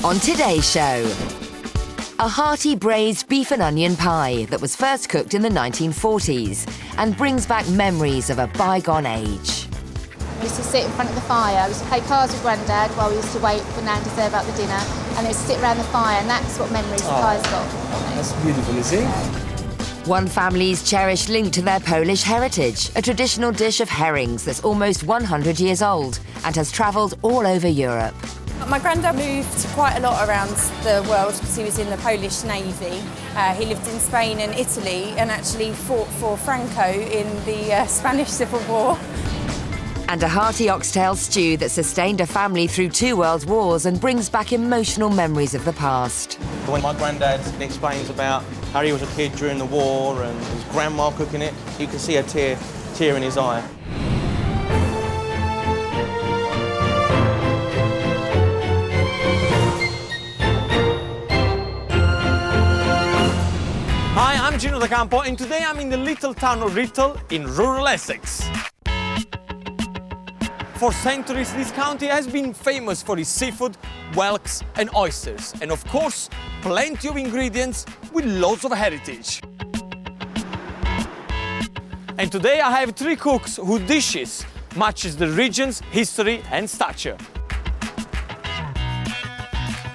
On today's show, a hearty braised beef and onion pie that was first cooked in the 1940s and brings back memories of a bygone age. We used to sit in front of the fire. We used to play cards with Grandad while we used to wait for Nan to serve out the dinner, and we used to sit around the fire, and that's what memories the pie's got. That's beautiful, is it? One family's cherished link to their Polish heritage, a traditional dish of herrings that's almost 100 years old and has travelled all over Europe. My granddad moved quite a lot around the world because he was in the Polish Navy. He lived in Spain and Italy and actually fought for Franco in the Spanish Civil War. And a hearty oxtail stew that sustained a family through 2 world wars and brings back emotional memories of the past. When my granddad explains about how he was a kid during the war and his grandma cooking it, you can see a tear in his eye. Hi, I'm GINO D'ACAMPO, and today I'm in the little town of Writtle in rural Essex. For centuries, this county has been famous for its seafood, whelks and oysters, and of course, plenty of ingredients with loads of heritage. And today I have 3 cooks whose dishes matches the region's history and stature.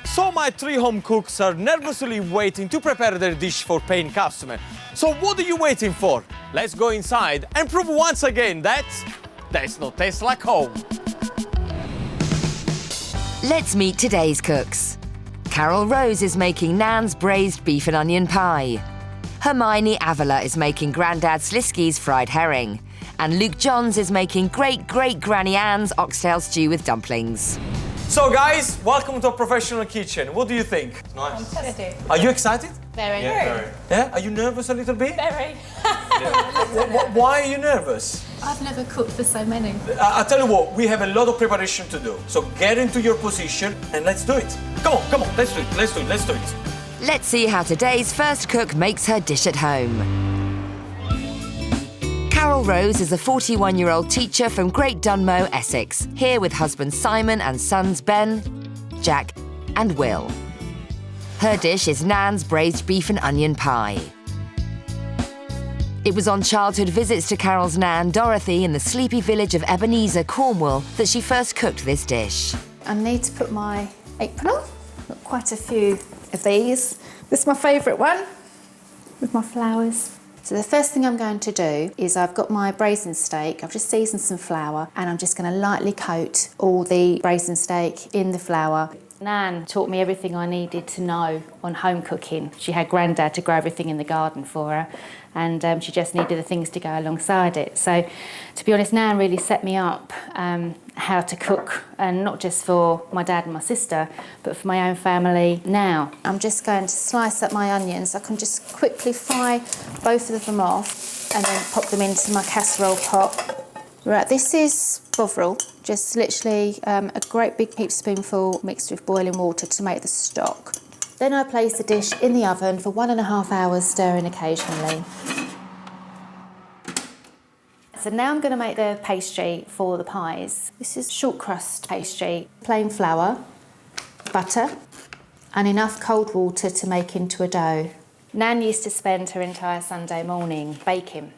So my 3 home cooks are nervously waiting to prepare their dish for paying customer. So what are you waiting for? Let's go inside and prove once again that there's no taste like home. Let's meet today's cooks. Carol Rose is making Nan's braised beef and onion pie. Hermione Avila is making Grandad Slisky's fried herring. And Luke Johns is making great-great-granny Anne's oxtail stew with dumplings. So guys, welcome to a professional kitchen. What do you think? Nice. Fantastic. Are you excited? Very. Yeah? Are you nervous a little bit? Very. Why are you nervous? I've never cooked for so many. I'll tell you what, we have a lot of preparation to do. So get into your position and let's do it. Come on, let's do it. Let's see how today's first cook makes her dish at home. Carol Rose is a 41-year-old teacher from Great Dunmow, Essex, here with husbands Simon and sons Ben, Jack and Will. Her dish is Nan's braised beef and onion pie. It was on childhood visits to Carol's Nan, Dorothy, in the sleepy village of Ebenezer, Cornwall, that she first cooked this dish. I need to put my apron on. Got quite a few of these. This is my favourite one, with my flowers. So the first thing I'm going to do is I've got my braising steak. I've just seasoned some flour and I'm just going to lightly coat all the braising steak in the flour. Nan taught me everything I needed to know on home cooking. She had Grandad to grow everything in the garden for her, and she just needed the things to go alongside it. So, to be honest, Nan really set me up how to cook, and not just for my dad and my sister, but for my own family now. I'm just going to slice up my onions. I can just quickly fry both of them off and then pop them into my casserole pot. Right, this is bovril, just literally a great big heaped spoonful mixed with boiling water to make the stock. Then I place the dish in the oven for 1.5 hours, stirring occasionally. So now I'm going to make the pastry for the pies. This is short crust pastry, plain flour, butter, and enough cold water to make into a dough. Nan used to spend her entire Sunday morning baking.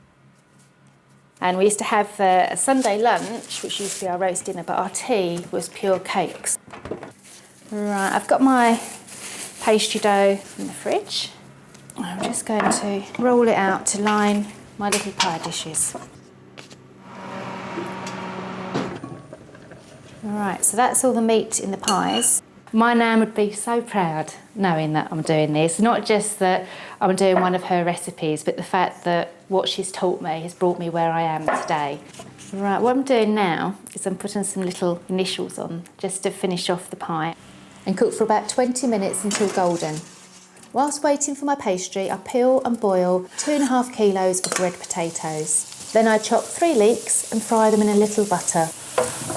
And we used to have a Sunday lunch, which used to be our roast dinner, but our tea was pure cakes. Right, I've got my pastry dough in the fridge. I'm just going to roll it out to line my little pie dishes. All right, so that's all the meat in the pies. My Nan would be so proud knowing that I'm doing this. Not just that I'm doing one of her recipes, but the fact that what she's taught me has brought me where I am today. Right, what I'm doing now is I'm putting some little initials on just to finish off the pie and cook for about 20 minutes until golden. Whilst waiting for my pastry, I peel and boil 2.5 kilos of red potatoes. Then I chop 3 leeks and fry them in a little butter.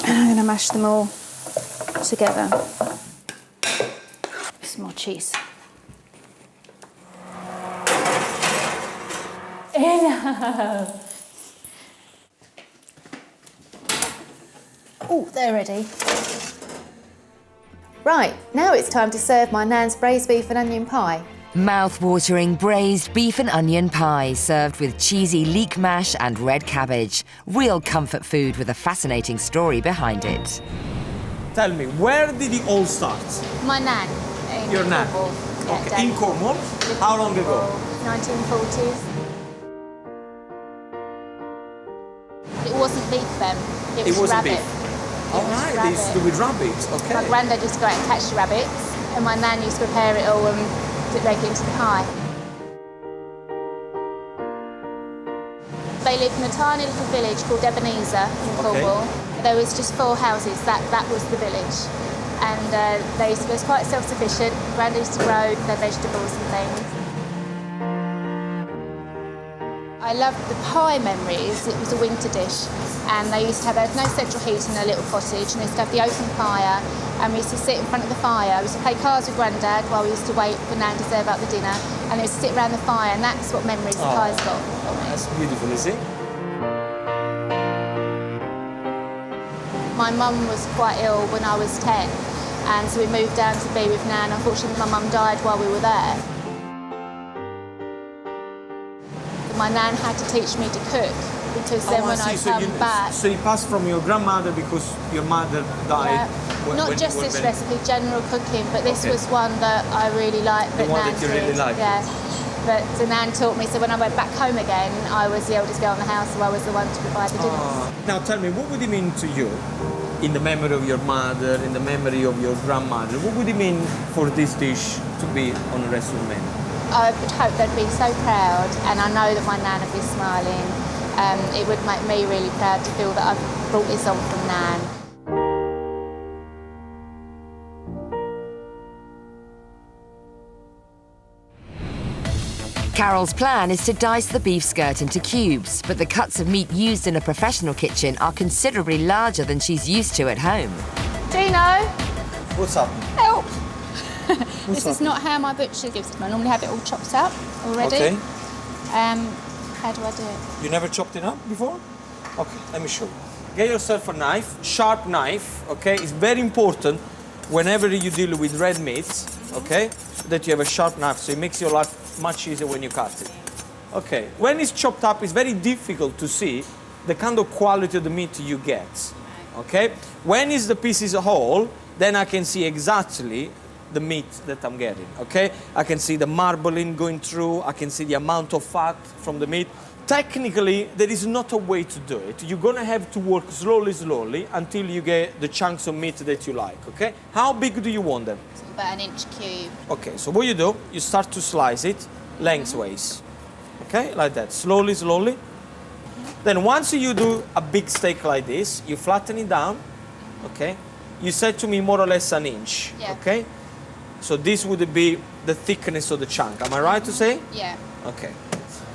And I'm going to mash them all together. Some more cheese. Oh, they're ready. Right, now it's time to serve my Nan's braised beef and onion pie. Mouth-watering braised beef and onion pie served with cheesy leek mash and red cabbage. Real comfort food with a fascinating story behind it. Tell me, where did it all start? My Nan. Your Nan? Cornwall. Yeah, Okay. In Cornwall? How long ago? 1940s. It wasn't beef then, it was wasn't rabbit. beef. All right, they used to do with rabbits, okay. My granddad used to go out and catch the rabbits, and my Nan used to prepare it all and make it into the pie. They lived in a tiny little village called Ebenezer in Cornwall. There was just 4 houses, that was the village. And they used to be quite self-sufficient. Granddad used to grow their vegetables and things. I loved the pie memories. It was a winter dish, and they used to have no central heat in their little cottage, and they used to have the open fire, and we used to sit in front of the fire. We used to play cards with Grandad while we used to wait for Nan to serve up the dinner, and we used to sit around the fire, and that's what memories the pie's got for me. That's beautiful, is it? My mum was quite ill when I was 10, and so we moved down to be with Nan. Unfortunately, my mum died while we were there. My Nan had to teach me to cook, because then when I come back... So you passed from your grandmother because your mother died? Yeah. Not just this recipe, general cooking, but this was one that I really liked. The one that you really liked? Yeah. But Nan taught me, so when I went back home again, I was the eldest girl in the house, so I was the one to provide the dinners. Now tell me, what would it mean to you, in the memory of your mother, in the memory of your grandmother, what would it mean for this dish to be on a restaurant menu? I would hope they'd be so proud, and I know that my Nan would be smiling. It would make me really proud to feel that I've brought this on from Nan. Carol's plan is to dice the beef skirt into cubes, but the cuts of meat used in a professional kitchen are considerably larger than she's used to at home. GINO! What's up? Help! This is not how my butcher gives it. I normally have it all chopped up already. Okay. How do I do it? You never chopped it up before? Okay, let me show you. Get yourself a knife, sharp knife, okay? It's very important whenever you deal with red meats, okay, that you have a sharp knife, so it makes your life much easier when you cut it. Okay, when it's chopped up, it's very difficult to see the kind of quality of the meat you get, okay? When is the pieces whole, then I can see exactly the meat that I'm getting, okay? I can see the marbling going through, I can see the amount of fat from the meat. Technically, there is not a way to do it. You're gonna have to work slowly until you get the chunks of meat that you like, okay? How big do you want them? About 1 inch cube. Okay, so what you do, you start to slice it lengthways, okay? Like that, slowly. Then once you do a big steak like this, you flatten it down, okay? You said to me more or less 1 inch, okay? So this would be the thickness of the chunk. Am I right to say? Yeah. Okay.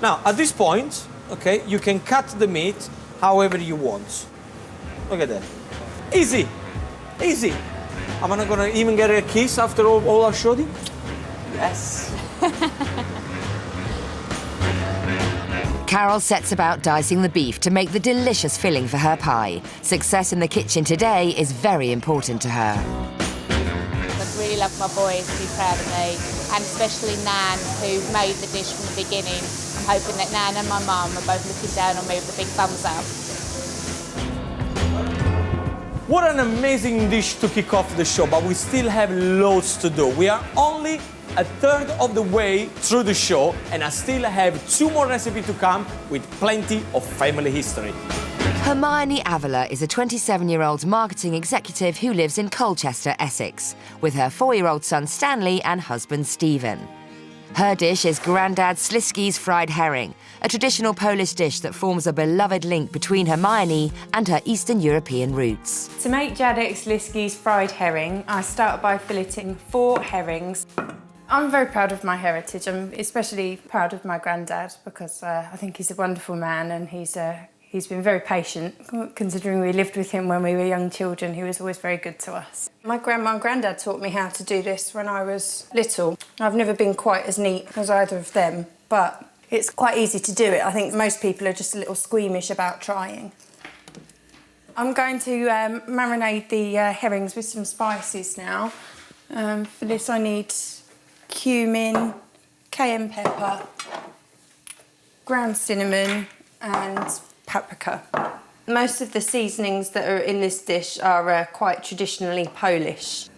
Now, at this point, okay, you can cut the meat however you want. Look at that. Easy. Easy. Am I not gonna even get a kiss after all I showed you? Yes. Carol sets about dicing the beef to make the delicious filling for her pie. Success in the kitchen today is very important to her. I'd really love my boys to be proud of me, and especially Nan, who made the dish from the beginning. I'm hoping that Nan and my mum are both looking down on me with a big thumbs up. What an amazing dish to kick off the show, but we still have loads to do. We are only a third of the way through the show, and I still have 2 more recipes to come with plenty of family history. Hermione Avila is a 27-year-old marketing executive who lives in Colchester, Essex, with her 4-year-old son Stanley and husband Stephen. Her dish is Grandad Sliski's fried herring, a traditional Polish dish that forms a beloved link between Hermione and her Eastern European roots. To make Grandad Sliski's fried herring, I start by filleting 4 herrings. I'm very proud of my heritage. I'm especially proud of my granddad because I think he's a wonderful man, and he's been very patient, considering we lived with him when we were young children. He was always very good to us. My grandma and granddad taught me how to do this when I was little. I've never been quite as neat as either of them, but it's quite easy to do it. I think most people are just a little squeamish about trying. I'm going to marinate the herrings with some spices now. For this I need cumin, cayenne pepper, ground cinnamon and paprika. Most of the seasonings that are in this dish are quite traditionally Polish.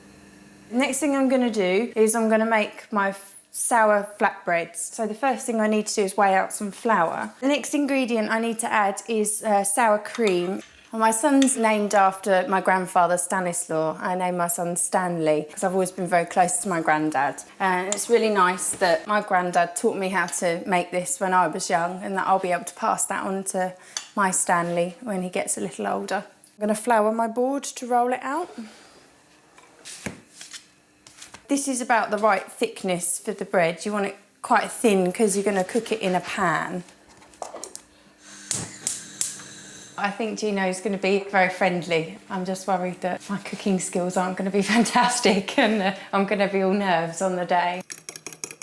The next thing I'm going to do is I'm going to make my sour flatbreads. So the first thing I need to do is weigh out some flour. The next ingredient I need to add is sour cream. Well, my son's named after my grandfather Stanislaw. I named my son Stanley because I've always been very close to my granddad. And it's really nice that my granddad taught me how to make this when I was young and that I'll be able to pass that on to my Stanley when he gets a little older. I'm going to flour my board to roll it out. This is about the right thickness for the bread. You want it quite thin because you're going to cook it in a pan. I think GINO's going to be very friendly. I'm just worried that my cooking skills aren't going to be fantastic and I'm going to be all nerves on the day.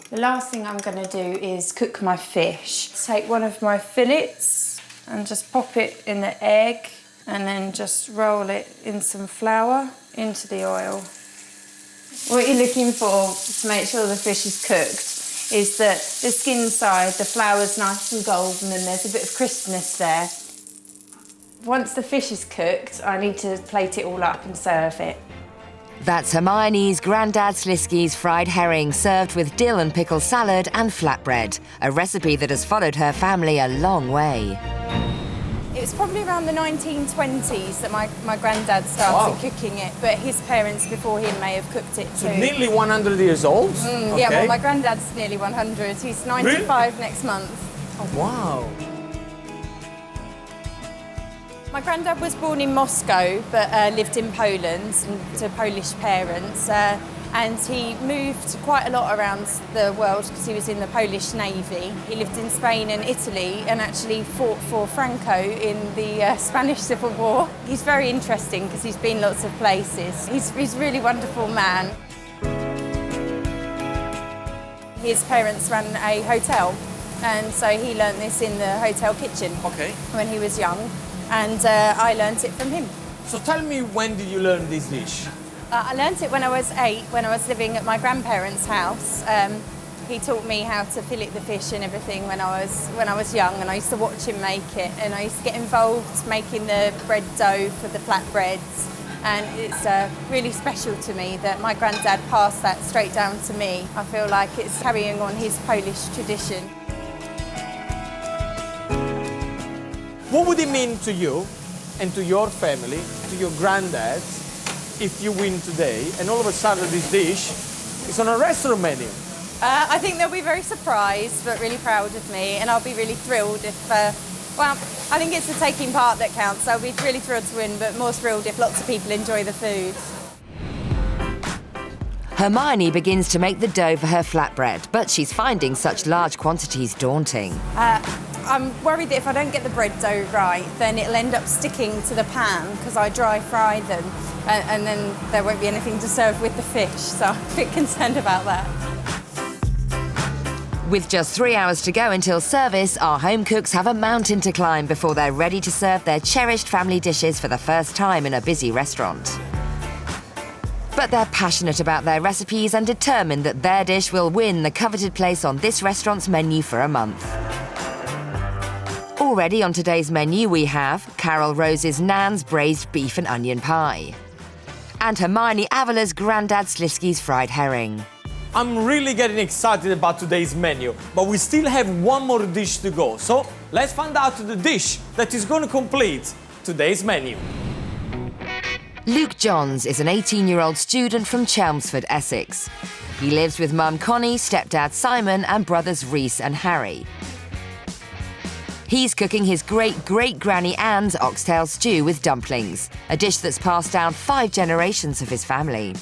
The last thing I'm going to do is cook my fish. Take one of my fillets and just pop it in the egg and then just roll it in some flour into the oil. What you're looking for to make sure the fish is cooked is that the skin side, the flour's nice and golden and there's a bit of crispness there. Once the fish is cooked, I need to plate it all up and serve it. That's Hermione's Grandad Slisky's fried herring served with dill and pickle salad and flatbread, a recipe that has followed her family a long way. It was probably around the 1920s that my granddad started cooking it, but his parents before him may have cooked it too. So nearly 100 years old? Okay. Yeah, well, my granddad's nearly 100. He's 95 next month. Oh, wow. My granddad was born in Moscow, but lived in Poland to Polish parents. And he moved quite a lot around the world because he was in the Polish Navy. He lived in Spain and Italy and actually fought for Franco in the Spanish Civil War. He's very interesting because he's been lots of places. He's a really wonderful man. His parents ran a hotel and so he learnt this in the hotel kitchen when he was young and I learnt it from him. So tell me, when did you learn this dish? I learnt it when I was 8, when I was living at my grandparents' house. He taught me how to fillet the fish and everything when I was young, and I used to watch him make it. And I used to get involved making the bread dough for the flatbreads. And it's really special to me that my granddad passed that straight down to me. I feel like it's carrying on his Polish tradition. What would it mean to you and to your family, to your granddad, if you win today and all of a sudden this dish is on a restaurant menu? I think they'll be very surprised but really proud of me, and I'll be really thrilled if, well, I think it's the taking part that counts. I'll be really thrilled to win, but more thrilled if lots of people enjoy the food. Hermione begins to make the dough for her flatbread, but she's finding such large quantities daunting. I'm worried that if I don't get the bread dough right, then it'll end up sticking to the pan because I dry fry them and then there won't be anything to serve with the fish, so I'm a bit concerned about that. With just 3 hours to go until service, our home cooks have a mountain to climb before they're ready to serve their cherished family dishes for the first time in a busy restaurant. But they're passionate about their recipes and determined that their dish will win the coveted place on this restaurant's menu for a month. Already on today's menu we have Carol Rose's Nan's braised beef and onion pie and Hermione Avala's Grandad Slisky's fried herring. I'm really getting excited about today's menu, but we still have one more dish to go. So let's find out the dish that is going to complete today's menu. Luke Johns is an 18-year-old student from Chelmsford, Essex. He lives with mum Connie, stepdad Simon and brothers Reese and Harry. He's cooking his great-great-granny Anne's oxtail stew with dumplings, a dish that's passed down 5 generations of his family.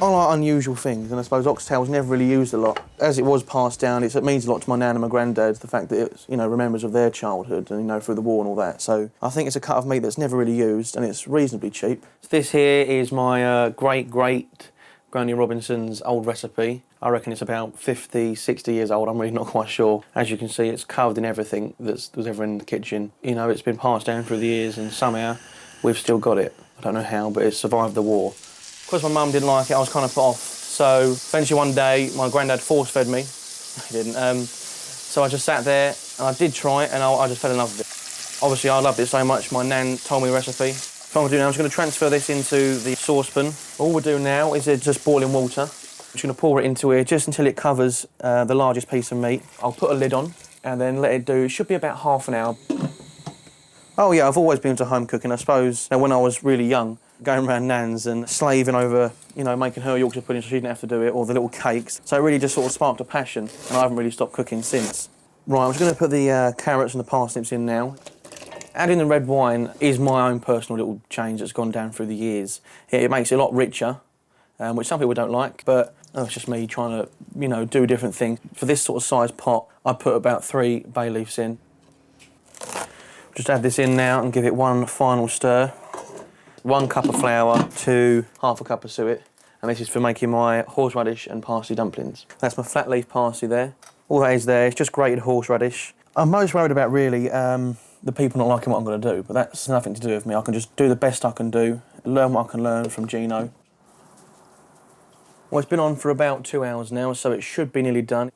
I like unusual things, and I suppose oxtail's never really used a lot. As it was passed down, it means a lot to my nan and my granddad, the fact that it, remembers of their childhood and, through the war and all that. So I think it's a cut of meat that's never really used, and it's reasonably cheap. This here is my great-great-Granny Robinson's old recipe. I reckon it's about 50, 60 years old, I'm really not quite sure. As you can see, it's covered in everything that was ever in the kitchen. It's been passed down through the years, and somehow we've still got it. I don't know how, but it's survived the war. Because my mum didn't like it, I was kind of put off. So eventually one day, my granddad force-fed me. He didn't. So I just sat there and I did try it and I just fell in love with it. Obviously, I loved it so much, my nan told me the recipe. So what I'm going to do now, I'm just going to transfer this into the saucepan. All we're doing now is just boiling water. I'm just going to pour it into here just until it covers the largest piece of meat. I'll put a lid on and then let it do, it should be about half an hour. Oh yeah, I've always been into home cooking. I suppose when I was really young, going around Nan's and slaving over, you know, making her Yorkshire pudding so she didn't have to do it, or the little cakes. So it really just sort of sparked a passion, and I haven't really stopped cooking since. Right, I'm just going to put the carrots and the parsnips in now. Adding the red wine is my own personal little change that's gone down through the years. It makes it a lot richer, which some people don't like, but it's just me trying to, you know, do different things. For this sort of size pot, I put about 3 bay leaves in. Just add this in now and give it one final stir. 1 cup of flour to half a cup of suet. And this is for making my horseradish and parsley dumplings. That's my flat leaf parsley there. All that is there, it's just grated horseradish. I'm most worried about really the people not liking what I'm going to do, but that's nothing to do with me. I can just do the best I can do, learn what I can learn from GINO. Well, it's been on for about 2 hours now, so it should be nearly done.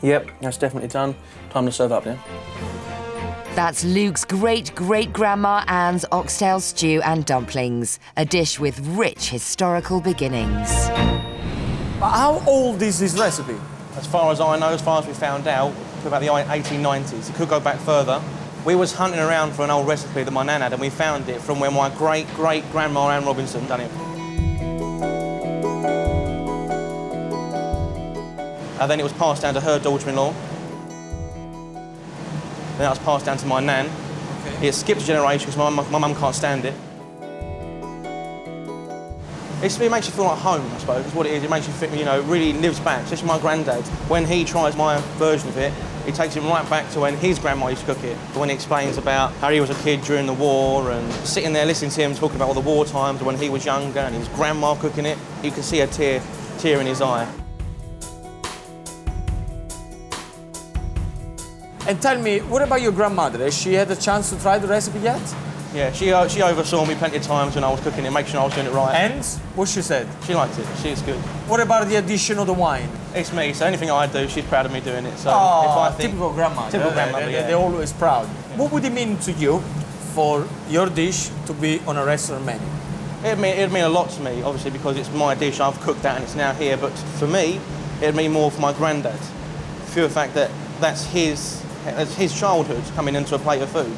Yep, that's definitely done. Time to serve up now. That's Luke's great-great-grandma Anne's oxtail stew and dumplings, a dish with rich historical beginnings. How old is this recipe? As far as I know, as far as we found out, about the 1890s. It could go back further. We was hunting around for an old recipe that my nan had, and we found it from when my great-great-grandma Anne Robinson done it. And then it was passed down to her daughter-in-law. Then that was passed down to my nan. Okay. It skipped a generation because my mum can't stand it. It makes you feel like home, I suppose, is what it is. It makes you feel, you know, really lives back, especially my granddad. When he tries my version of it, it takes him right back to when his grandma used to cook it. When he explains about how he was a kid during the war and sitting there listening to him talking about all the war times when he was younger and his grandma cooking it, you can see a tear in his eye. And tell me, what about your grandmother? Has she had a chance to try the recipe yet? Yeah, she oversaw me plenty of times when I was cooking it, making sure I was doing it right. And what she said? She liked it. She's good. What about the addition of the wine? It's me, so anything I do, she's proud of me doing it. So oh, if I think, typical grandma. Typical grandmother, yeah. They're always proud. What would it mean to you for your dish to be on a restaurant menu? It'd mean a lot to me, obviously, because it's my dish. I've cooked that and it's now here. But for me, it'd mean more for my granddad. For the fact that that's his childhood coming into a plate of food.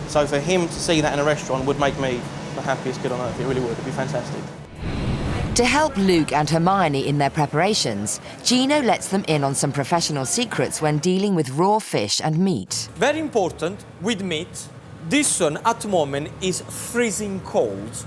So for him to see that in a restaurant would make me the happiest kid on earth. It really would. It'd be fantastic. To help Luke and Hermione in their preparations, GINO lets them in on some professional secrets when dealing with raw fish and meat. Very important with meat, this one at the moment is freezing cold.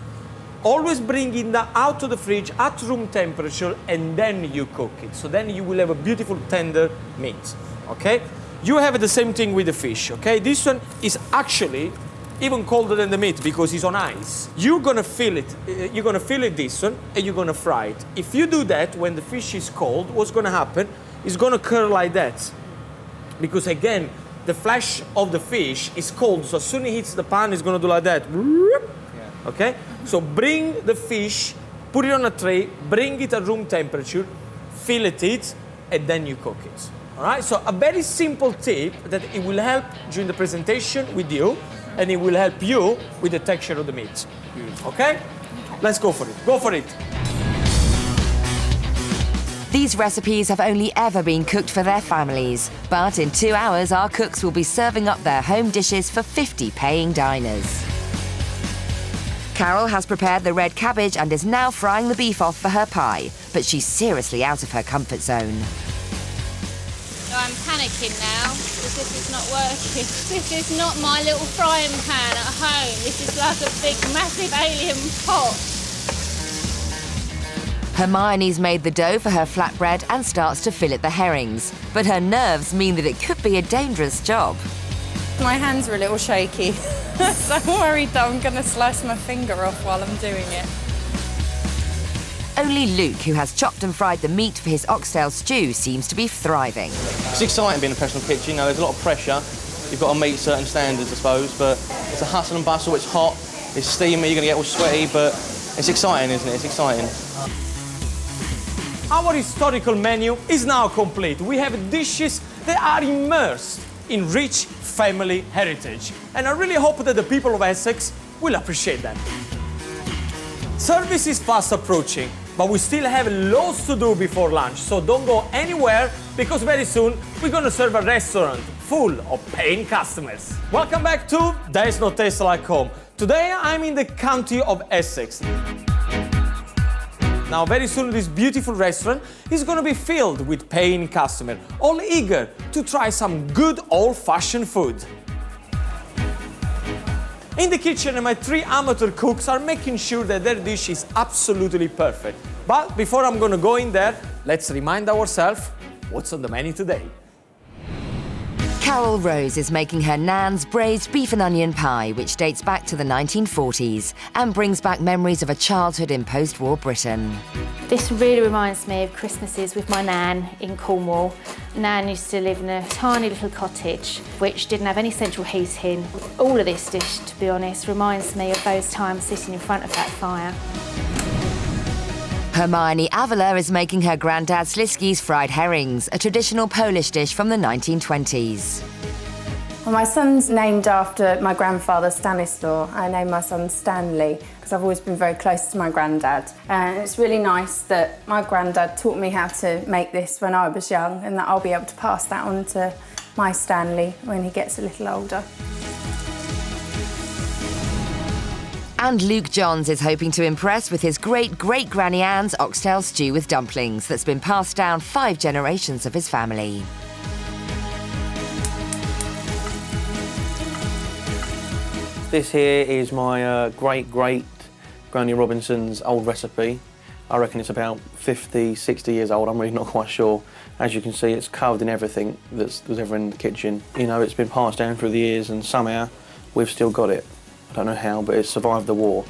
Always bring it out of the fridge at room temperature and then you cook it. So then you will have a beautiful tender meat, okay? You have the same thing with the fish, okay? This one is actually even colder than the meat because it's on ice. You're gonna fill it this one, and you're gonna fry it. If you do that when the fish is cold, what's gonna happen? It's gonna curl like that. Because again, the flesh of the fish is cold, so as soon as it hits the pan, it's gonna do like that. Okay? So bring the fish, put it on a tray, bring it at room temperature, fillet it, and then you cook it. All right, so a very simple tip that it will help during the presentation with you, and it will help you with the texture of the meat. Okay? Let's go for it. Go for it. These recipes have only ever been cooked for their families, but in 2 hours our cooks will be serving up their home dishes for 50 paying diners. Carol has prepared the red cabbage and is now frying the beef off for her pie, but she's seriously out of her comfort zone. I'm panicking now because this is not working. This is not my little frying pan at home. This is like a big, massive alien pot. Hermione's made the dough for her flatbread and starts to fillet the herrings, but her nerves mean that it could be a dangerous job. My hands are a little shaky, so I'm worried that I'm going to slice my finger off while I'm doing it. Only Luke, who has chopped and fried the meat for his oxtail stew, seems to be thriving. It's exciting being in a professional kitchen. You know, there's a lot of pressure. You've got to meet certain standards, I suppose, but it's a hustle and bustle. It's hot. It's steamy, you're going to get all sweaty, but it's exciting, isn't it? It's exciting. Our historical menu is now complete. We have dishes that are immersed in rich family heritage. And I really hope that the people of Essex will appreciate them. Service is fast approaching, but we still have loads to do before lunch, so don't go anywhere, because very soon we're going to serve a restaurant full of paying customers. Welcome back to There's No Taste Like Home. Today I'm in the county of Essex. Now, very soon this beautiful restaurant is going to be filled with paying customers, all eager to try some good old-fashioned food. In the kitchen, my 3 amateur cooks are making sure that their dish is absolutely perfect. But before I'm going to go in there, let's remind ourselves what's on the menu today. Carol Rose is making her Nan's braised beef and onion pie, which dates back to the 1940s and brings back memories of a childhood in post-war Britain. This really reminds me of Christmases with my Nan in Cornwall. Nan used to live in a tiny little cottage which didn't have any central heating. All of this dish, to be honest, reminds me of those times sitting in front of that fire. Hermione Avila is making her Grandad Sliski's fried herrings, a traditional Polish dish from the 1920s. Well, my son's named after my grandfather Stanislaw. I named my son Stanley because I've always been very close to my granddad. And it's really nice that my granddad taught me how to make this when I was young, and that I'll be able to pass that on to my Stanley when he gets a little older. And Luke Johns is hoping to impress with his great-great-granny Anne's oxtail stew with dumplings that's been passed down 5 generations of his family. This here is my great-great-Granny Robinson's old recipe. I reckon it's about 50, 60 years old, I'm really not quite sure. As you can see, it's covered in everything that was ever in the kitchen. You know, it's been passed down through the years and somehow we've still got it. I don't know how, but it survived the war.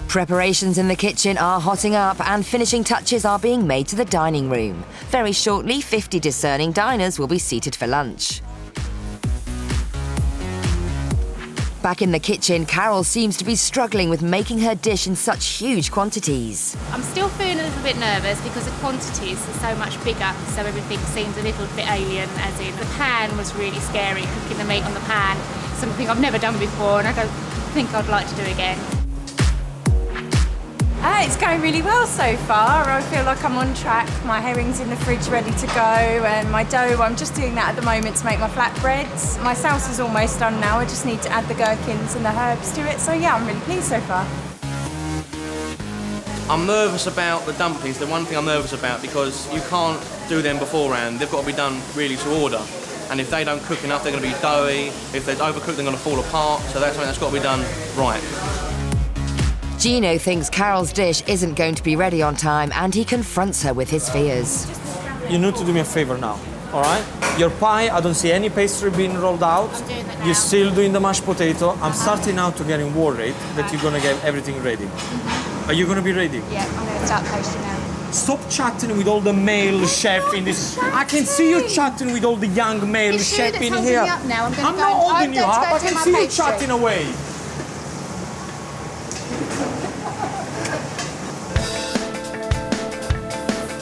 Preparations in the kitchen are hotting up and finishing touches are being made to the dining room. Very shortly, 50 discerning diners will be seated for lunch. Back in the kitchen, Carol seems to be struggling with making her dish in such huge quantities. I'm still feeling a little bit nervous because the quantities are so much bigger, so everything seems a little bit alien, as in the pan was really scary, cooking the meat on the pan, something I've never done before and I don't think I'd like to do again. It's going really well so far. I feel like I'm on track. My herring's in the fridge ready to go, and my dough, I'm just doing that at the moment to make my flatbreads. My sauce is almost done now. I just need to add the gherkins and the herbs to it. So yeah, I'm really pleased so far. I'm nervous about the dumplings, the one thing I'm nervous about, because you can't do them beforehand. They've got to be done really to order. And if they don't cook enough, they're going to be doughy. If they're overcooked, they're going to fall apart. So that's something that's got to be done right. Gino thinks Carol's dish isn't going to be ready on time and he confronts her with his fears. You need to do me a favor now, all right? Your pie, I don't see any pastry being rolled out. I'm doing that now. You're still doing the mashed potato. I'm starting now to getting worried that you're going to get everything ready. Are you going to be ready? Yeah, I'm going to start pastry now. Stop chatting with all the male chef in this. I can see you chatting with all the young male chef in here. I'm not holding you up. I can see you chatting away.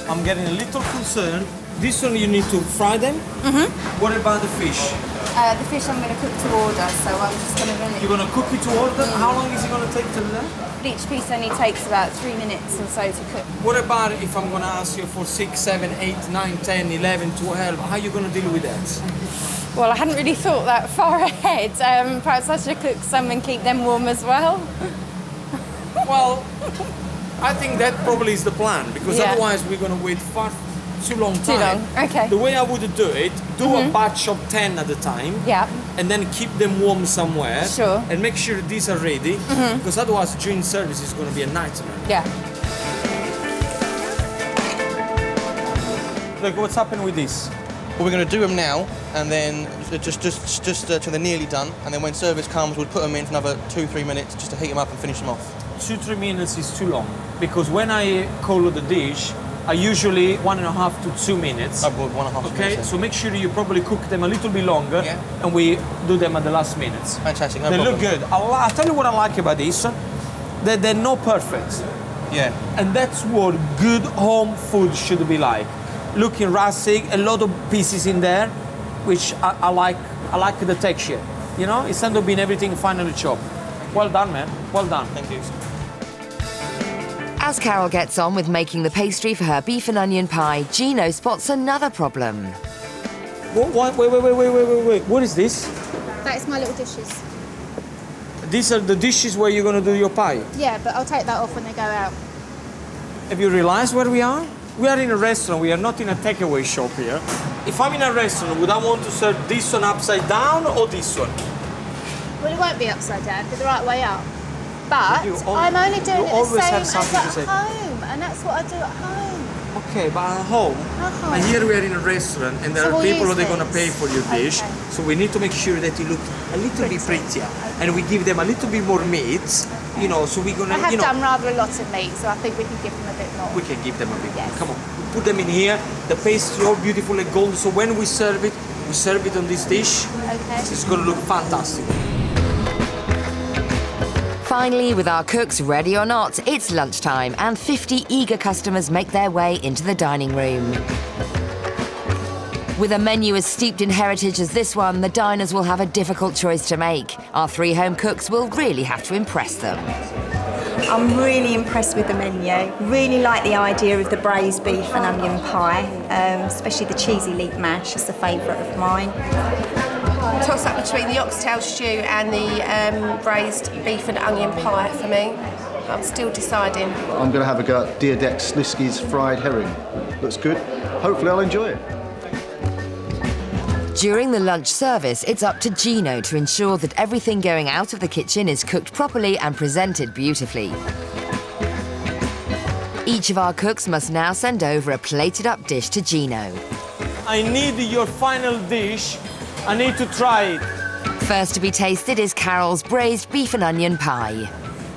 I'm getting a little concerned. This one you need to fry them. What about the fish? The fish I'm going to cook to order, so I'm just going to run it. You're going to cook it to order? How long is it going to take to do that? Each piece only takes about 3 minutes or so to cook. What about if I'm going to ask you for 6, 7, 8, 9, 10, 11, 12? How are you going to deal with that? Well, I hadn't really thought that far ahead. Perhaps I should cook some and keep them warm as well. Well, I think that probably is the plan, because otherwise we're going to wait far too long time. Too long, okay. The way I would do it, do a batch of 10 at a time. Yeah. And then keep them warm somewhere. Sure. And make sure these are ready, because otherwise during service is going to be a nightmare. Yeah. Look, what's happening with this? Well, we're going to do them now, and then just till they're nearly done, and then when service comes, we'll put them in for another 2-3 minutes just to heat them up and finish them off. 2-3 minutes is too long, because when I color the dish, are usually 1.5 to 2 minutes. About 1.5 Okay, minutes. so make sure you probably cook them a little bit longer, Yeah. and we do them at the last minutes. Fantastic, no They problem. look good. I'll tell you what I like about this, that they're not perfect. Yeah. And that's what good home food should be like. Looking rustic, a lot of pieces in there, which I like. I like the texture. You know, instead of being everything finely chopped. Well done, man. Well done. Thank you. As Carol gets on with making the pastry for her beef and onion pie, Gino spots another problem. What? Wait. What is this? That is my little dishes. These are the dishes where you're going to do your pie. Yeah, but I'll take that off when they go out. Have you realized where we are? We are in a restaurant. We are not in a takeaway shop here. If I'm in a restaurant, would I want to serve this one upside down or this one? Well, it won't be upside down, but the right way up. But You al- I'm only doing you it the always same have as something to at say. home, and that's what I do at home. Okay, but at home, home. and here we are in a restaurant, and there So are we'll people use that are going to pay this. for your dish. Okay. So we need to make sure that it looks a little bit prettier, and we give them a little bit more meat. You know, so we're gonna. I have you know, done rather a lot of meat, so I think we can give them a bit more. we can give them a bit. Yes. Come on, we put them in here. The pastry all beautiful and golden. So when we serve it on this dish. Okay. It's going to look fantastic. Finally, with our cooks ready or not, it's lunchtime and 50 eager customers make their way into the dining room. With a menu as steeped in heritage as this one, the diners will have a difficult choice to make. Our 3 home cooks will really have to impress them. I'm really impressed with the menu. Really like the idea of the braised beef and onion pie, especially the cheesy leek mash. It's a favourite of mine. Toss up between the oxtail stew and the braised beef and onion pie for me. I'm still deciding. I'm going to have a go at Dear Slisky's fried herring. Looks good. Hopefully I'll enjoy it. During the lunch service, it's up to Gino to ensure that everything going out of the kitchen is cooked properly and presented beautifully. Each of our cooks must now send over a plated up dish to Gino. I need your final dish. I need to try it. First to be tasted is Carol's braised beef and onion pie.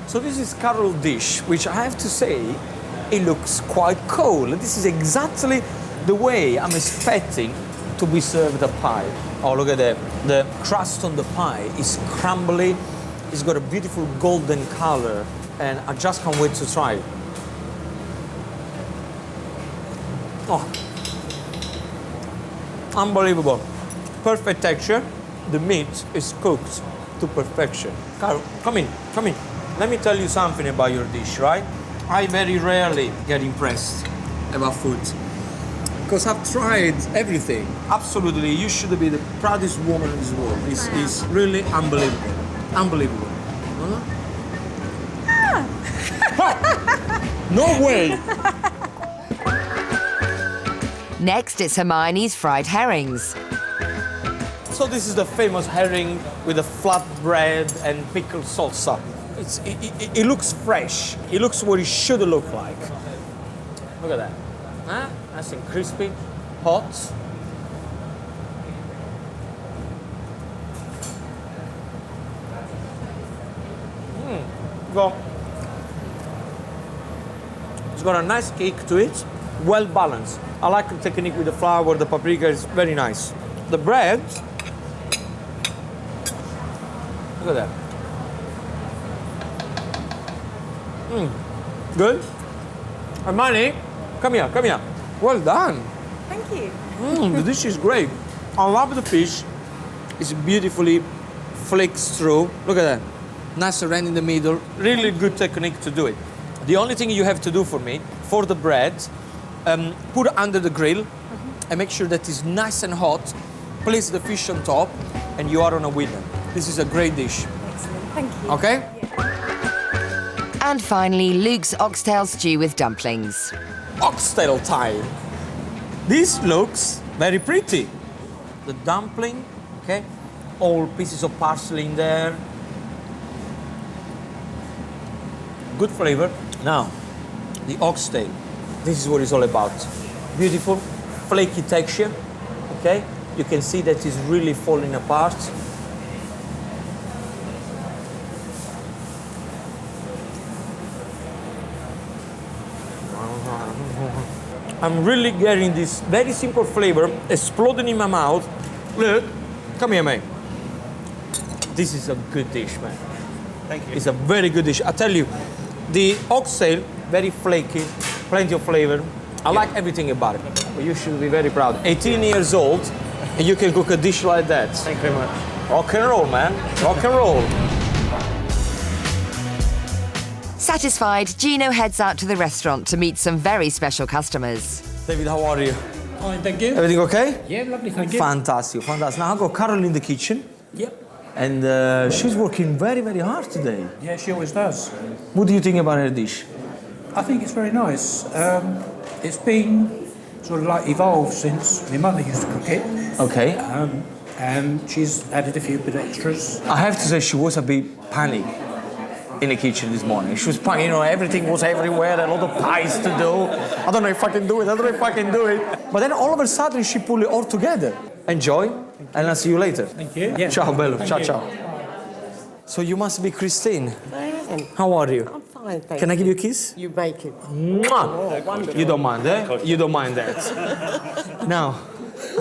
So this is Carol's dish, which I have to say, it looks quite cool. This is exactly the way I'm expecting to be served a pie. Oh, look at that. The crust on the pie is crumbly. It's got a beautiful golden color, and I just can't wait to try it. Oh, unbelievable. Perfect texture. The meat is cooked to perfection. Carol, come in. Let me tell you something about your dish, right? I very rarely get impressed about food because I've tried everything. Absolutely, you should be the proudest woman in this world. It's really unbelievable. Unbelievable. No way! Next, it's Hermione's fried herrings. So this is the famous herring with the flat bread and pickled salsa. It looks fresh. It looks what it should look like. Look at that. Huh? Nice and crispy, hot. It's got a nice kick to it, well balanced. I like the technique with the flour, the paprika is very nice. The bread, look at that. Good. Hermione, come here. Well done. Thank you. The dish is great. I love the fish. It's beautifully flaked through. Look at that. Nice round in the middle. Really good technique to do it. The only thing you have to do for me, for the bread, put it under the grill and make sure that it's nice and hot. Place the fish on top and you are on a winner. This is a great dish. Excellent. Thank you. Okay? And finally, Luke's oxtail stew with dumplings. Oxtail time. This looks very pretty. The dumpling, okay? All pieces of parsley in there. Good flavor. Now, the oxtail. This is what it's all about. Beautiful, flaky texture, okay? You can see that it's really falling apart. I'm really getting this very simple flavor exploding in my mouth. Look, come here, mate. This is a good dish, man. Thank you. It's a very good dish. I tell you, the oxtail, very flaky, plenty of flavor. I like everything about it. Well, you should be very proud. 18 years old, and you can cook a dish like that. Thank you very much. Rock and roll, man. Rock and roll. Satisfied, Gino heads out to the restaurant to meet some very special customers. David, how are you? Fine, thank you. Everything okay? Yeah, lovely, thank you. Fantastic, fantastic. Now I've got Carol in the kitchen. Yep. And she's working very, very hard today. Yeah, she always does. What do you think about her dish? I think it's very nice. It's been sort of like evolved since my mother used to cook it. Okay. And she's added a few bit extras. I have to say she was a bit panicked in the kitchen this morning. She was panicked, you know, everything was everywhere, a lot of pies to do. I don't know if I can do it, I don't know if I can do it. But then all of a sudden she pulled it all together. Enjoy, and I'll see you later. Thank you. Yeah. Ciao, bello. Thank Ciao, you. ciao. So you must be Christine. I am. How are you? I'm fine, thank Can I you. give you a kiss? You make it. Mwah! Oh, wonderful. You don't mind, eh? You don't mind that. Now,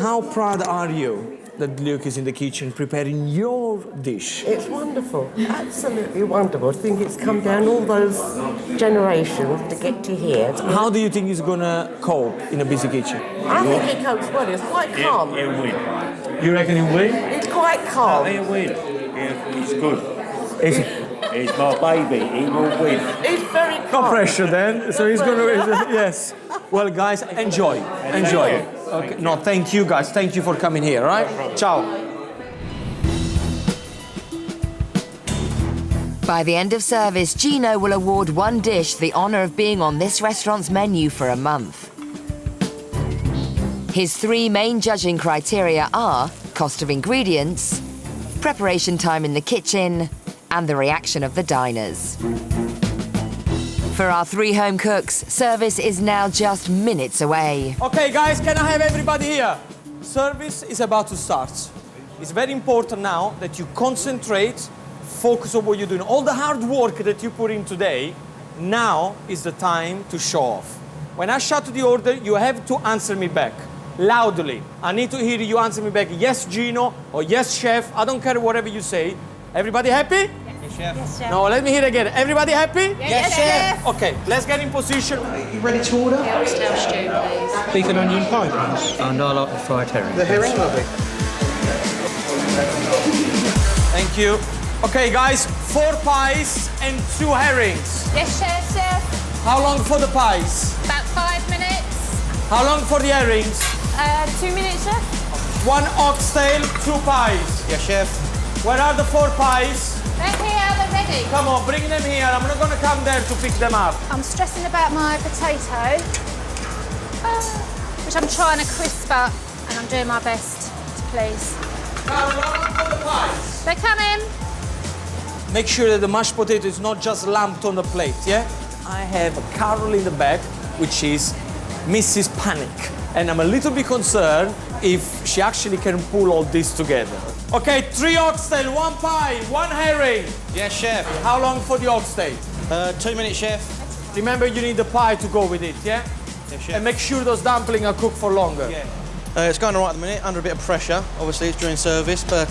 how proud are you that Luke is in the kitchen preparing your dish? It's wonderful. Absolutely wonderful. I think it's come down all those generations to get to here. How do you think he's gonna cope in a busy kitchen? I think he copes well. It's quite calm. He'll win. You reckon he'll win? It's quite calm. He'll win. He's good. Is He's my baby. He will win. It's very calm. no pressure then. So he's gonna yes. Well, guys, enjoy. Enjoy. Okay. No, thank you, guys. Thank you for coming here. All right. Ciao. By the end of service, Gino will award one dish the honour of being on this restaurant's menu for a month. His three main judging criteria are cost of ingredients, preparation time in the kitchen, and the reaction of the diners. For our three home cooks, service is now just minutes away. Okay, guys, can I have everybody here? Service is about to start. It's very important now that you concentrate, focus on what you're doing. All the hard work that you put in today, now is the time to show off. When I shout the order, you have to answer me back, loudly. I need to hear you answer me back, yes, Gino, or yes, chef. I don't care whatever you say. Everybody happy? Yes, chef. Yes, chef. No, let me hear it again. Everybody happy? Yes, chef. Okay, let's get in position. You ready to order? Oxtail stew, please. Beef and onion pie, please. And I like the fried herring. The herring, lovely. Thank you. Okay, guys, 4 pies and 2 herrings. Yes, chef. How long for the pies? About 5 minutes. How long for the herrings? 2 minutes, chef. 1 oxtail, 2 pies. Yes, chef. Where are the 4 pies? They're here, they're ready. Come on, bring them here. I'm not gonna come there to pick them up. I'm stressing about my potato, which I'm trying to crisp up, and I'm doing my best to please. How long for the pies? They're coming. Make sure that the mashed potato is not just lumped on the plate, yeah? I have a Carol in the back, which is Mrs. Panic. And I'm a little bit concerned if she actually can pull all this together. Okay, 3 oxtail, 1 pie, 1 herring. Yes, chef. How long for the oxtail? 2 minutes, chef. Remember, you need the pie to go with it, yeah? Yes, chef. And make sure those dumplings are cooked for longer. Yeah. It's going all right at the minute, under a bit of pressure. Obviously, it's during service, but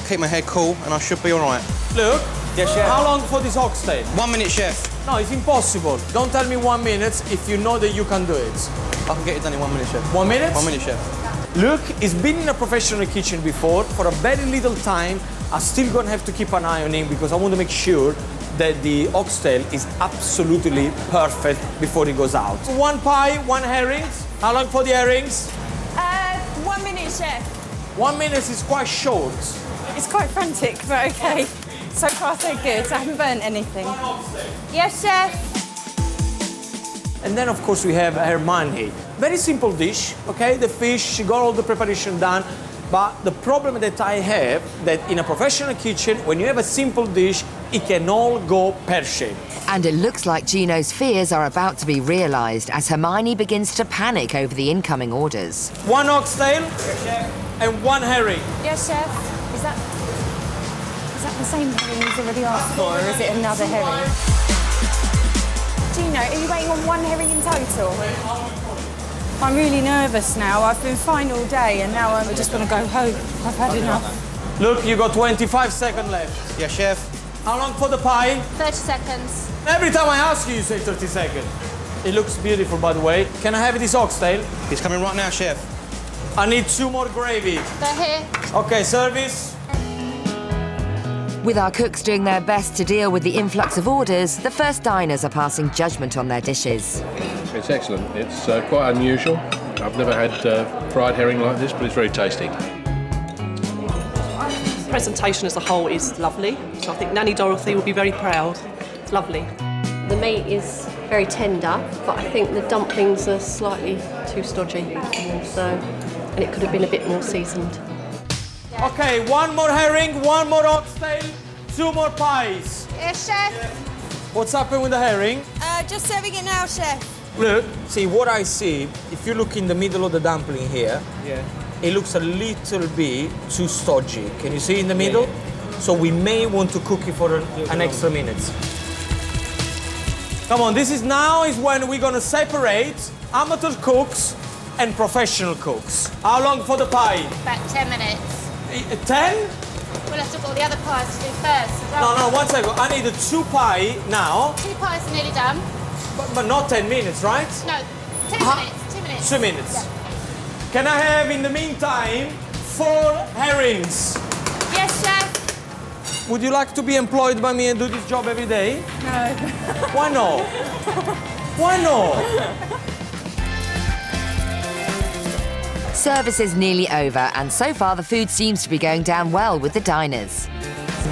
keep my head cool and I should be all right. Look, Yes, chef. how long for this oxtail? 1 minute, chef. No, it's impossible. Don't tell me 1 minute if you know that you can do it. I can get it done in 1 minute, chef. 1 minute? 1 minute, chef. Luke has been in a professional kitchen before. For a very little time, I'm still gonna have to keep an eye on him because I want to make sure that the oxtail is absolutely perfect before he goes out. 1 pie, 1 herring. How long for the herrings? 1 minute, chef. 1 minute is quite short. It's quite frantic, but okay. So far, so good. I haven't burnt anything. Yes, chef. And then, of course, we have Hermione. Very simple dish, okay? The fish, she got all the preparation done. But the problem that I have, that in a professional kitchen, when you have a simple dish, it can all go pear-shaped. And it looks like Gino's fears are about to be realised as Hermione begins to panic over the incoming orders. 1 oxtail and 1 herring. Yes, chef. Is that the same herring he's already asked for, or is it another herring? Gino, are you waiting on 1 herring in total? I'm really nervous now. I've been fine all day and now I just want to go home. I've had enough. Look, you got 25 seconds left. Yeah, chef. How long for the pie? 30 seconds. Every time I ask you, you say 30 seconds. It looks beautiful, by the way. Can I have this oxtail? He's coming right now, chef. I need 2 more gravy. They're here. Okay, service. With our cooks doing their best to deal with the influx of orders, the first diners are passing judgment on their dishes. It's excellent. It's quite unusual. I've never had fried herring like this, but it's very tasty. The presentation as a whole is lovely, so I think Nanny Dorothy will be very proud. It's lovely. The meat is very tender, but I think the dumplings are slightly too stodgy, and it could have been a bit more seasoned. Okay, 1 more herring, 1 more oxtail, 2 more pies. Yes, chef. What's happened with the herring? Just serving it now, chef. Look, see what I see, if you look in the middle of the dumpling here, it looks a little bit too stodgy. Can you see in the middle? Yeah. So we may want to cook it for an extra minute. Come on, this is when we're gonna separate amateur cooks and professional cooks. How long for the pie? About 10 minutes. 10? We'll have to got all the other pies to do first. No, 1 second. I need a 2 pie now. 2 pies are nearly done. But not 10 minutes, right? No, 2 minutes. 2 minutes. 2 minutes. Yeah. Can I have, in the meantime, 4 herrings? Yes, chef. Would you like to be employed by me and do this job every day? No. Why not? Why not? Service is nearly over, and so far the food seems to be going down well with the diners.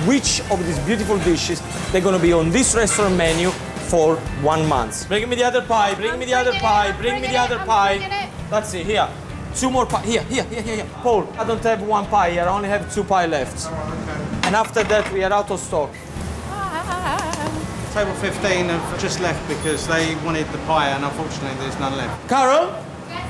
Which of these beautiful dishes they're going to be on this restaurant menu for 1 month? Bring me the other pie, bring me the other pie, bring me the other pie. Let's see, here. 2 more pie. Here. Paul, I don't have 1 pie here, I only have 2 pie left. And after that, we are out of stock. Table 15 have just left because they wanted the pie, and unfortunately there's none left. Carol,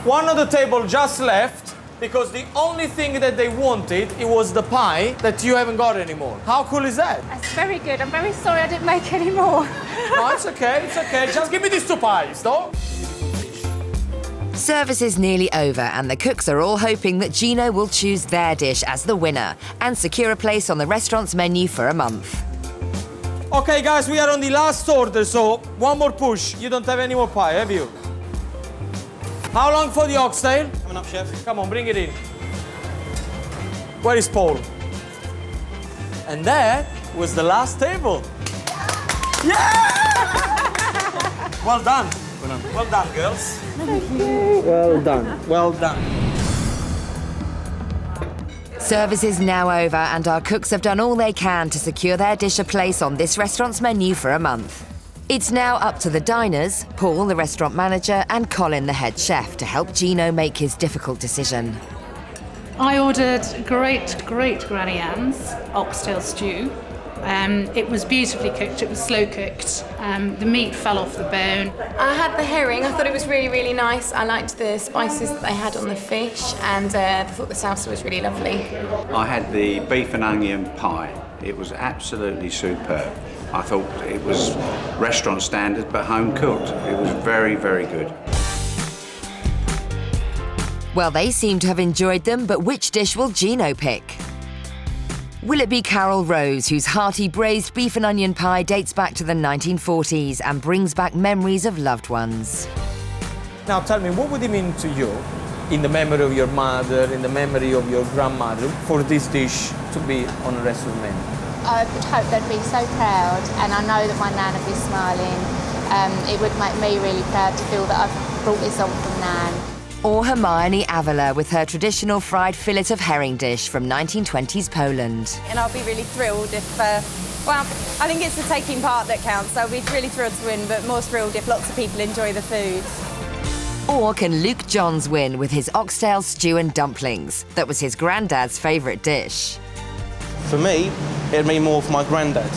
one of the table just left because the only thing that they wanted, it was the pie that you haven't got anymore. How cool is that? That's very good. I'm very sorry I didn't make any more. No, it's okay. Just give me these 2 pies, though. Service is nearly over, and the cooks are all hoping that GINO will choose their dish as the winner and secure a place on the restaurant's menu for a month. Okay, guys, we are on the last order, so 1 more push. You don't have any more pie, have you? How long for the oxtail? Coming up, chef. Come on, bring it in. Where is Paul? And that was the last table. Yeah! Well done. Well done, girls. Thank you. Well done. Well done. Service is now over, and our cooks have done all they can to secure their dish a place on this restaurant's menu for a month. It's now up to the diners, Paul, the restaurant manager, and Colin, the head chef, to help GINO make his difficult decision. I ordered great Granny Anne's oxtail stew. It was beautifully cooked, it was slow cooked. The meat fell off the bone. I had the herring, I thought it was really nice. I liked the spices that they had on the fish, and I thought the salsa was really lovely. I had the beef and onion pie. It was absolutely superb. I thought it was restaurant standard but home cooked. It was very good. Well, they seem to have enjoyed them, but which dish will GINO pick? Will it be Carol Rose, whose hearty braised beef and onion pie dates back to the 1940s and brings back memories of loved ones? Now tell me, what would it mean to you, in the memory of your mother, in the memory of your grandmother, for this dish to be on a restaurant menu? I would hope they'd be so proud, and I know that my Nan would be smiling. It would make me really proud to feel that I've brought this on from Nan. Or Hermione Avila with her traditional fried fillet of herring dish from 1920s Poland. And I'll be really thrilled if, well, I think it's the taking part that counts. I'll be really thrilled to win, but more thrilled if lots of people enjoy the food. Or can Luke Johns win with his oxtail stew and dumplings? That was his granddad's favourite dish. For me, it'd mean more for my granddad.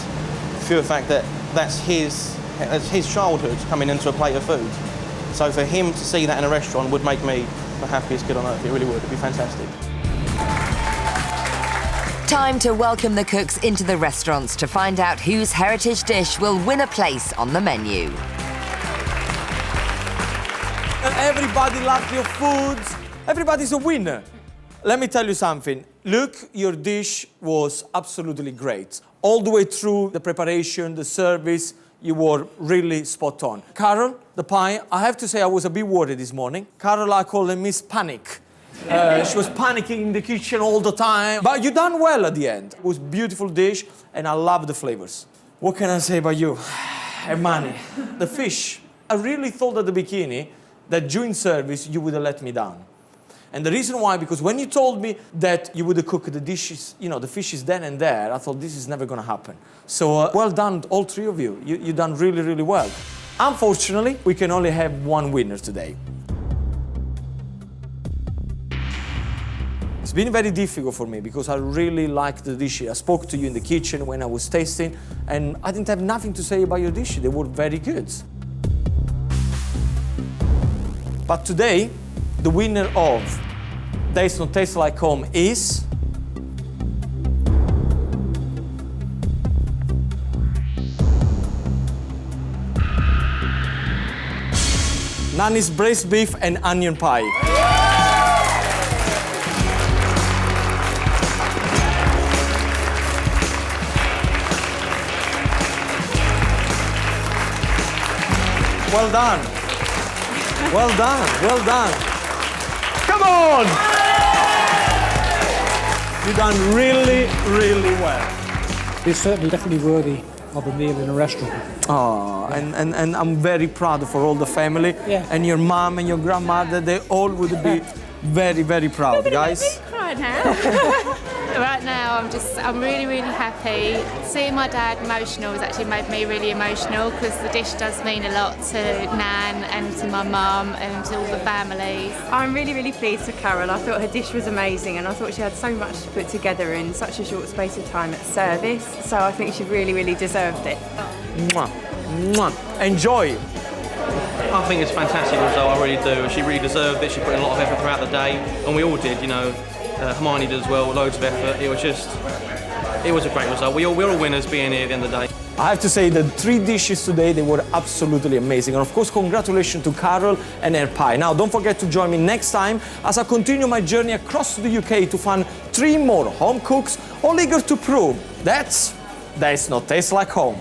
For the fact that that's his childhood coming into a plate of food. So for him to see that in a restaurant would make me the happiest kid on earth. It really would. It'd be fantastic. Time to welcome the cooks into the restaurants to find out whose heritage dish will win a place on the menu. Everybody loved your food. Everybody's a winner. Let me tell you something. Look, your dish was absolutely great. All the way through the preparation, the service, you were really spot on. Carol, the pie, I have to say I was a bit worried this morning. Carol, I call her Miss Panic. She was panicking in the kitchen all the time. But you done well at the end. It was a beautiful dish, and I love the flavors. What can I say about you? Hermione, the fish. I really thought at the beginning that during service you would have let me down. And the reason why, because when you told me that you would cook the dishes, you know, the fish is then and there, I thought this is never going to happen. So well done, all three of you. You done really, really well. Unfortunately, we can only have one winner today. It's been very difficult for me because I really liked the dishes. I spoke to you in the kitchen when I was tasting, and I didn't have nothing to say about your dishes. They were very good. But today, the winner of Does Not Taste Like Home is... Nanny's braised beef and onion pie. Well done. Well done, well done. Come on! You've done really, really well. It's certainly definitely worthy of a meal in a restaurant. Oh, and I'm very proud for all the family. Yeah. And your mom and your grandmother, they all would be very, very proud, guys. Cry now. Right now, I'm really, really happy. Seeing my dad emotional has actually made me really emotional because the dish does mean a lot to Nan and to my mum and to all the families. I'm really, really pleased with Carol. I thought her dish was amazing and I thought she had so much to put together in such a short space of time at service. So I think she really, really deserved it. Mwah. Mwah. Enjoy. I think it's a fantastic result, I really do. She really deserved it. She put in a lot of effort throughout the day, and we all did, you know. Hermione did as well, loads of effort. It was a great result. We're all winners being here at the end of the day. I have to say the 3 dishes today, they were absolutely amazing. And of course, congratulations to Carol and her pie. Now, don't forget to join me next time as I continue my journey across the UK to find 3 more home cooks all eager to prove that Does Not Taste Like Home.